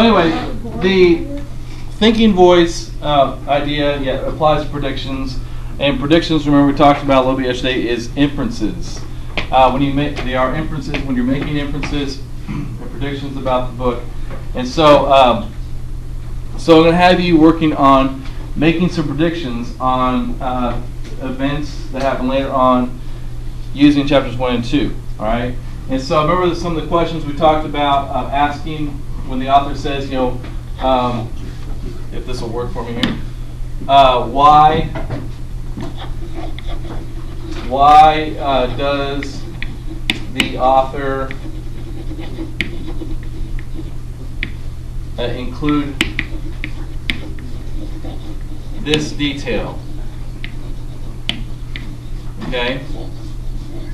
anyway, the thinking voice idea applies to predictions. And predictions, remember we talked about a little bit yesterday, is inferences. They are inferences when you're making inferences and predictions about the book. And so, so I'm going to have you working on making some predictions on events that happen later on using chapters 1 and 2. All right. And so remember some of the questions we talked about asking when the author says, you know, if this will work for me here, why does the author include this detail? Okay,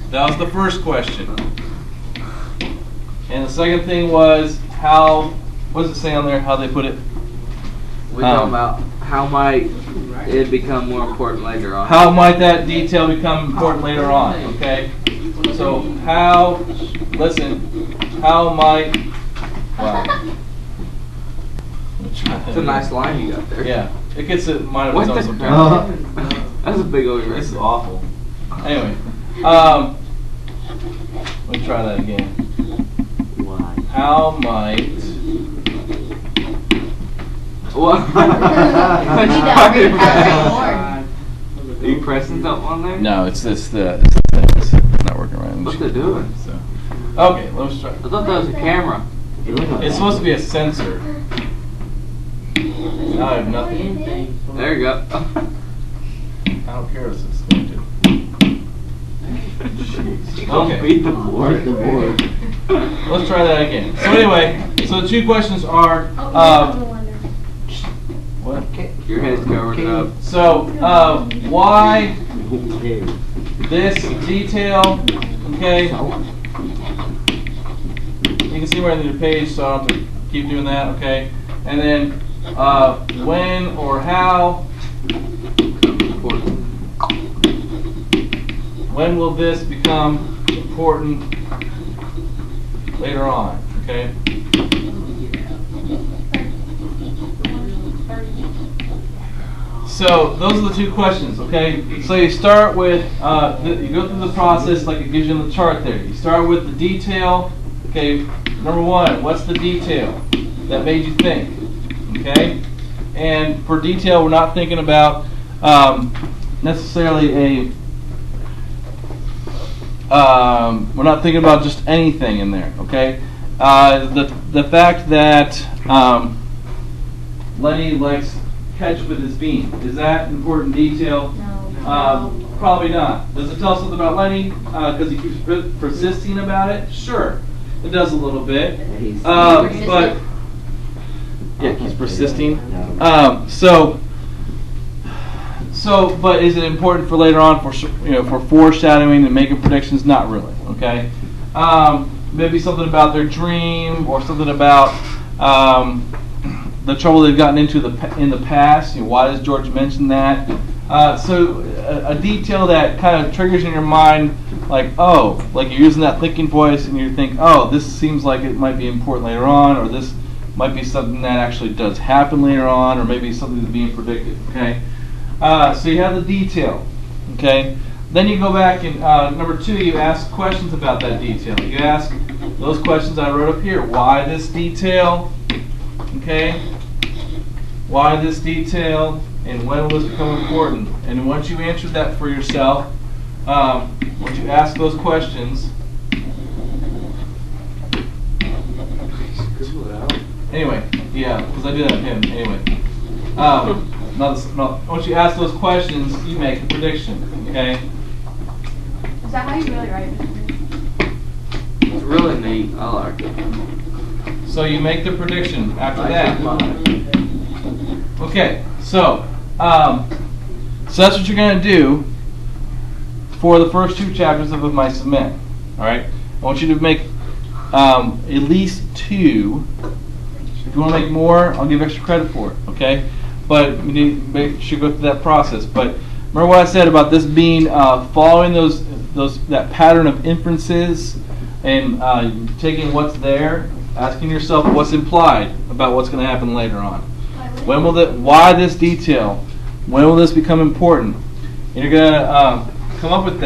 that was the first question. And the second thing was what does it say on there, how they put it? We're talking about how might it become more important later on. How might that detail become important later on, okay? So listen, how might, wow. It's a nice line you got there. Yeah, it gets it mine of its own sometimes. That's a big old erase. This is awful. Anyway, let me try that again. How might... What? Are you pressing something on there? No, it's this. It's not working right. What's it doing? So. Okay, let's try. I thought that was a camera. It's supposed to be a sensor. Now I have nothing. There you go. I don't care what it's going to do. Okay. Beat the board. Let's try that again. So anyway, so the two questions are. What? Your head's covered up. So, why this detail, okay? You can see right in the page, so I don't have to keep doing that, okay? And then, when or how, when will this become important later on, okay? So those are the two questions, okay? So you start with, you go through the process like it gives you in the chart there. You start with the detail, okay? Number one, what's the detail that made you think, okay? And for detail, we're not thinking about necessarily we're not thinking about just anything in there, okay? The fact that Lenny likes catch with his beam. Is that important detail? No. Probably not. Does it tell us something about Lenny? Because he keeps persisting about it? Sure. It does a little bit. But yeah, he's persisting. But is it important for later on for foreshadowing and making predictions? Not really. Okay. Maybe something about their dream or something about the trouble they've gotten into in the past. Why does George mention that? So a detail that kind of triggers in your mind, like, oh, like you're using that thinking voice and you think, oh, this seems like it might be important later on, or this might be something that actually does happen later on, or maybe something that's being predicted. Okay. So you have the detail. Okay. Then you go back and number two, you ask questions about that detail. You ask those questions I wrote up here. Why this detail? Okay. Why this detail, and when will this become important? And once you answer that for yourself, once you ask those questions, anyway, yeah, because I did that with him. Anyway, once you ask those questions, you make a prediction. Okay. Is that how you really write it? It's really neat. I like it. So you make the prediction after that. Okay, so that's what you're going to do for the first two chapters of my submit. All right, I want you to make at least two. If you want to make more, I'll give extra credit for it. Okay, but you need to make sure you go through that process. But remember what I said about this being following that pattern of inferences and taking what's there, asking yourself what's implied about what's going to happen later on. When will why this detail? When will this become important? And you're going to come up with that.